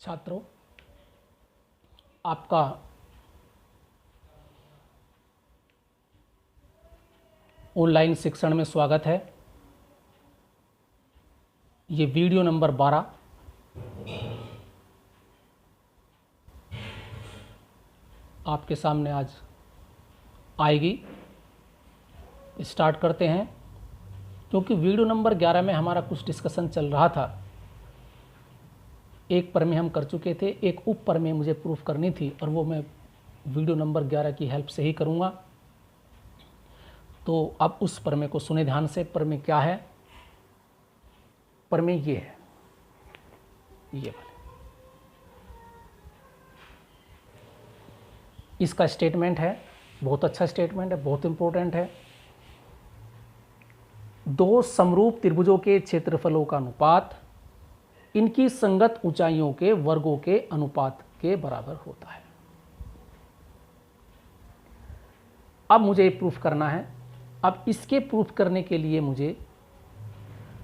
छात्रों, आपका ऑनलाइन शिक्षण में स्वागत है। ये वीडियो नंबर 12 आपके सामने आज आएगी। स्टार्ट करते हैं, क्योंकि वीडियो नंबर 11 में हमारा कुछ डिस्कशन चल रहा था। एक प्रमेय हम कर चुके थे, एक उप प्रमेय मुझे प्रूफ करनी थी और वो मैं वीडियो नंबर 11 की हेल्प से ही करूँगा। तो अब उस प्रमेय को सुने ध्यान से। प्रमेय क्या है? प्रमेय ये है, ये वाले। इसका स्टेटमेंट है, बहुत अच्छा स्टेटमेंट है, बहुत इंपॉर्टेंट है। दो समरूप त्रिभुजों के क्षेत्रफलों का अनुपात इनकी संगत ऊंचाइयों के वर्गों के अनुपात के बराबर होता है। अब मुझे प्रूफ करना है। अब इसके प्रूफ करने के लिए मुझे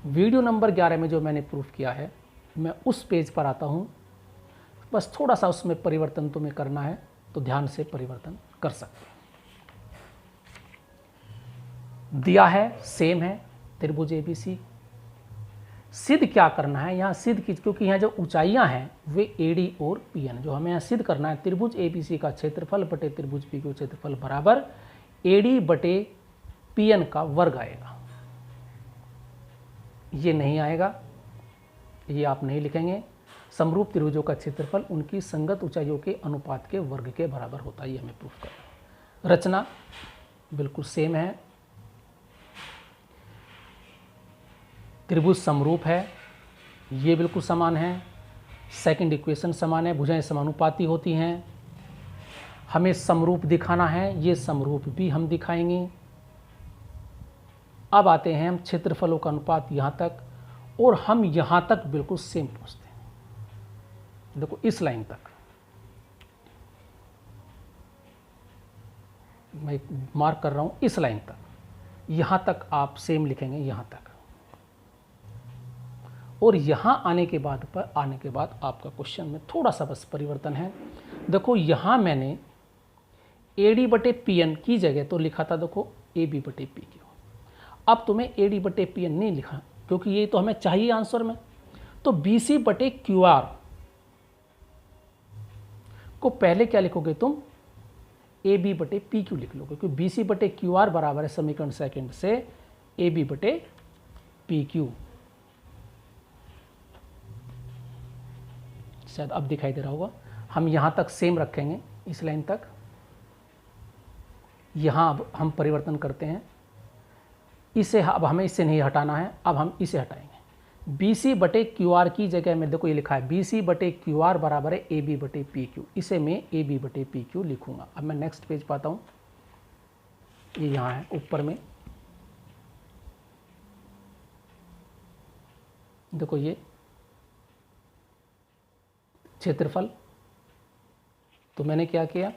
वीडियो नंबर 11 में जो मैंने प्रूफ किया है, मैं उस पेज पर आता हूं। बस थोड़ा सा उसमें परिवर्तन तुम्हें करना है, तो ध्यान से परिवर्तन कर सकते हैं। दिया है, सेम है, त्रिभुज एबीसी। सिद्ध क्या करना है यहाँ? सिद्ध की, क्योंकि यहाँ जो ऊंचाइयाँ हैं वे एडी और पीएन, जो हमें यहाँ सिद्ध करना है, त्रिभुज एबीसी का क्षेत्रफल बटे त्रिभुज पीक्यू क्षेत्रफल बराबर एडी बटे पीएन का वर्ग आएगा। ये नहीं आएगा, ये आप नहीं लिखेंगे। समरूप त्रिभुजों का क्षेत्रफल उनकी संगत ऊंचाइयों के अनुपात के वर्ग के बराबर होता है, ये हमें प्रूफ करना है। रचना बिल्कुल सेम है, त्रिभुज समरूप है, ये बिल्कुल समान है। सेकंड इक्वेशन समान है, भुजाएं समानुपाती होती हैं। हमें समरूप दिखाना है, ये समरूप भी हम दिखाएंगे। अब आते हैं हम क्षेत्रफलों का अनुपात यहाँ तक, और हम यहाँ तक बिल्कुल सेम पहुँचते हैं। देखो इस लाइन तक मैं मार्क कर रहा हूँ, इस लाइन तक, यहाँ तक आप सेम लिखेंगे, यहाँ तक। और यहाँ आने के बाद आपका क्वेश्चन में थोड़ा सा बस परिवर्तन है। देखो यहाँ मैंने एडी बटे पीएन की जगह तो लिखा था, देखो एबी बटे पी क्यू। अब तुम्हें एडी बटे पीएन नहीं लिखा, क्योंकि ये तो हमें चाहिए आंसर में। तो बीसी बटे क्यू आर को पहले क्या लिखोगे तुम? ए बी बटे पी क्यू लिख लोगे, क्योंकि बीसी बटे क्यू आर बराबर है समीकरण सेकंड से ए बी बटे पी क्यू। शायद अब दिखाई दे रहा होगा। हम यहां तक सेम रखेंगे, इस लाइन तक। यहां अब हम परिवर्तन करते हैं, इसे अब हमें इससे नहीं हटाना है, अब हम इसे हटाएंगे। बीसी बटे क्यू आर की जगह में देखो ये लिखा है बीसी बटे क्यू आर बराबर है ए बी बटे पी क्यू। इसे मैं ए बी बटे पी क्यू लिखूंगा। अब मैं नेक्स्ट पेज पाता हूं, ये यहाँ है ऊपर में। देखो ये क्षेत्रफल, तो मैंने क्या किया,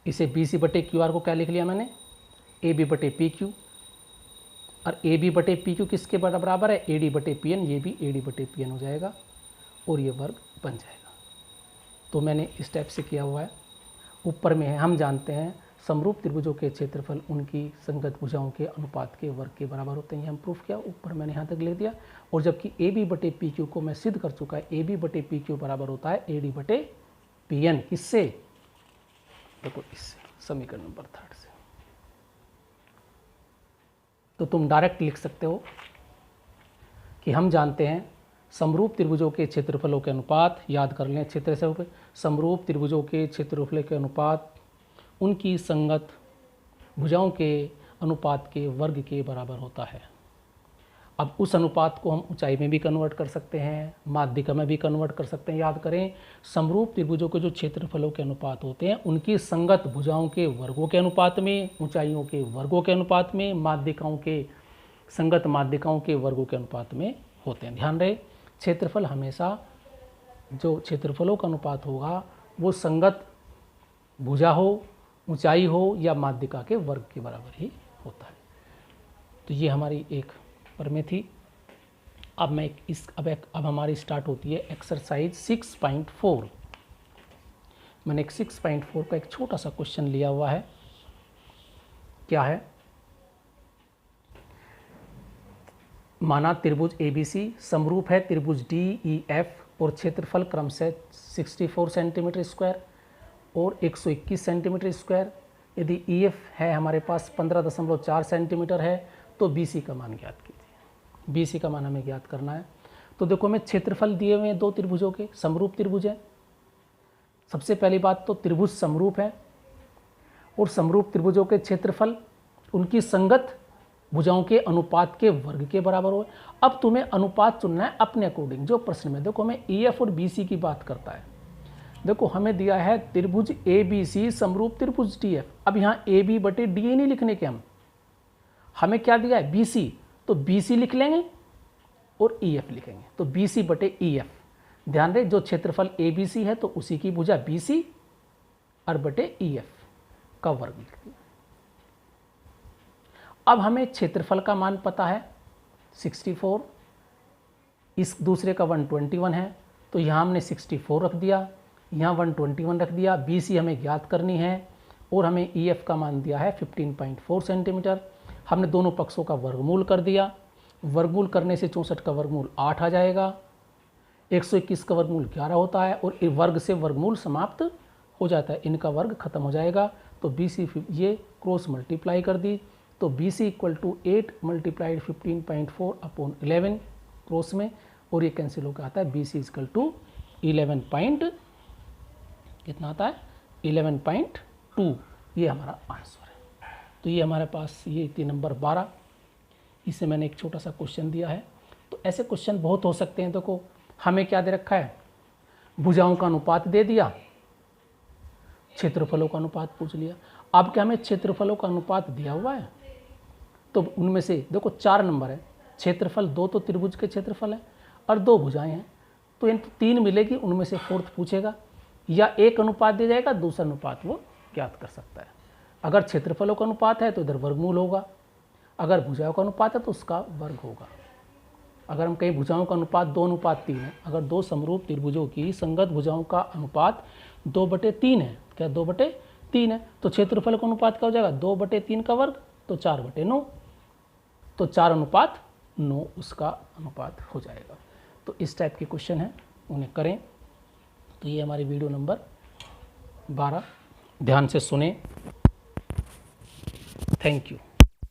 इसे बी सी बटे क्यू आर को क्या लिख लिया मैंने? ए बी बटे पी क्यू। और ए बी बटे पी क्यू किसके बराबर है? ए डी बटे पी एन। ये भी ए डी बटे पी एन हो जाएगा और ये वर्ग बन जाएगा। तो मैंने इस टाइप से किया हुआ है। ऊपर में है, हम जानते हैं समरूप त्रिभुजों के क्षेत्रफल उनकी संगत भुजाओं के अनुपात के वर्ग के बराबर होते हैं। ये हम प्रूफ किया, ऊपर मैंने यहाँ तक लिख दिया। और जबकि ए बी बटे पी क्यू को मैं सिद्ध कर चुका है, ए बी बटे पी क्यू बराबर होता है ए डी बटे पी एन। किससे? देखो इससे, समीकरण नंबर 3 से। तो तुम डायरेक्ट लिख सकते हो कि हम जानते हैं समरूप त्रिभुजों के क्षेत्रफलों के अनुपात, याद कर लें क्षेत्र से, समरूप त्रिभुजों के क्षेत्रफलों के अनुपात उनकी संगत भुजाओं के अनुपात के वर्ग के बराबर होता है। अब उस अनुपात को हम ऊंचाई में भी कन्वर्ट कर सकते हैं, माध्यिका में भी कन्वर्ट कर सकते हैं। याद करें, समरूप त्रिभुजों के जो क्षेत्रफलों के अनुपात होते हैं उनकी संगत भुजाओं के वर्गों के अनुपात में, ऊंचाइयों के वर्गों के अनुपात में, माध्यिकाओं के संगत माध्यिकाओं के वर्गों के अनुपात में होते हैं। ध्यान रहे, क्षेत्रफल हमेशा, जो क्षेत्रफलों का अनुपात होगा वो संगत भुजा हो, ऊंचाई हो या माध्यिका के वर्ग के बराबर ही होता है। तो ये हमारी एक प्रमेय थी। अब हमारी स्टार्ट होती है एक्सरसाइज 6.4। मैंने एक 6.4 का एक छोटा सा क्वेश्चन लिया हुआ है। क्या है? माना त्रिभुज ABC समरूप है त्रिभुज DEF और क्षेत्रफल क्रमशः 64 सेंटीमीटर स्क्वायर और 121 सेंटीमीटर स्क्वायर। यदि EF है हमारे पास 15.4 सेंटीमीटर है तो BC का मान ज्ञात कीजिए। BC का मान हमें ज्ञात करना है। तो देखो हमें क्षेत्रफल दिए हुए हैं दो त्रिभुजों के, समरूप त्रिभुज है। सबसे पहली बात तो त्रिभुज समरूप है और समरूप त्रिभुजों के क्षेत्रफल उनकी संगत भुजाओं के अनुपात के वर्ग के बराबर हो। अब तुम्हें अनुपात चुनना है अपने अकॉर्डिंग। जो प्रश्न में देखो हमें EF और BC की बात करता है। देखो हमें दिया है त्रिभुज ABC समरूप त्रिभुज DF। अब यहाँ AB बटे DA नहीं लिखने के हमें क्या दिया है BC, तो BC लिख लेंगे और EF लिखेंगे। तो BC बटे EF। ध्यान रहे जो क्षेत्रफल ABC है तो उसी की भुजा BC और बटे EF का वर्ग लिख दिया। अब हमें क्षेत्रफल का मान पता है 64, इस दूसरे का 121 है तो यहाँ हमने 64 रख दिया, यहाँ 121 रख दिया। BC हमें ज्ञात करनी है और हमें EF का मान दिया है 15.4 सेंटीमीटर। हमने दोनों पक्षों का वर्गमूल कर दिया। वर्गमूल करने से 64 का वर्गमूल 8 आ जाएगा, 121 का वर्गमूल 11 होता है और वर्ग से वर्गमूल समाप्त हो जाता है, इनका वर्ग खत्म हो जाएगा। तो BC ये क्रॉस मल्टीप्लाई कर दी तो BC equal to 8 multiplied 15.4 upon 11 cross में, और ये कैंसिल होकर आता है BC इक्वल टू 11 कितना आता है 11.2। ये हमारा आंसर है। तो ये हमारे पास ये थी नंबर 12। इसे मैंने एक छोटा सा क्वेश्चन दिया है। तो ऐसे क्वेश्चन बहुत हो सकते हैं। देखो हमें क्या दे रखा है, भुजाओं का अनुपात दे दिया, क्षेत्रफलों का अनुपात पूछ लिया। अब क्या हमें क्षेत्रफलों का अनुपात दिया हुआ है तो उनमें से देखो 4 नंबर है, क्षेत्रफल 2 तो त्रिभुज के क्षेत्रफल है और 2 भुजाएं हैं, तो इन 3 मिलेगी, उनमें से 4th पूछेगा या एक अनुपात दिया जाएगा, दूसरा अनुपात वो ज्ञात कर सकता है। अगर क्षेत्रफलों का अनुपात है तो इधर वर्गमूल होगा, अगर भुजाओं का अनुपात है तो उसका वर्ग होगा। अगर हम कहीं भुजाओं का अनुपात 2:3 है, अगर 2 समरूप त्रिभुजों की संगत भुजाओं का अनुपात 2/3 है, क्या 2/3 है, तो क्षेत्रफल का अनुपात क्या हो जाएगा 2/3 का वर्ग, तो 4/9, तो 4:9 उसका अनुपात हो जाएगा। तो इस टाइप के क्वेश्चन हैं, उन्हें करें। तो ये हमारी वीडियो नंबर 12, ध्यान से सुने। Thank you.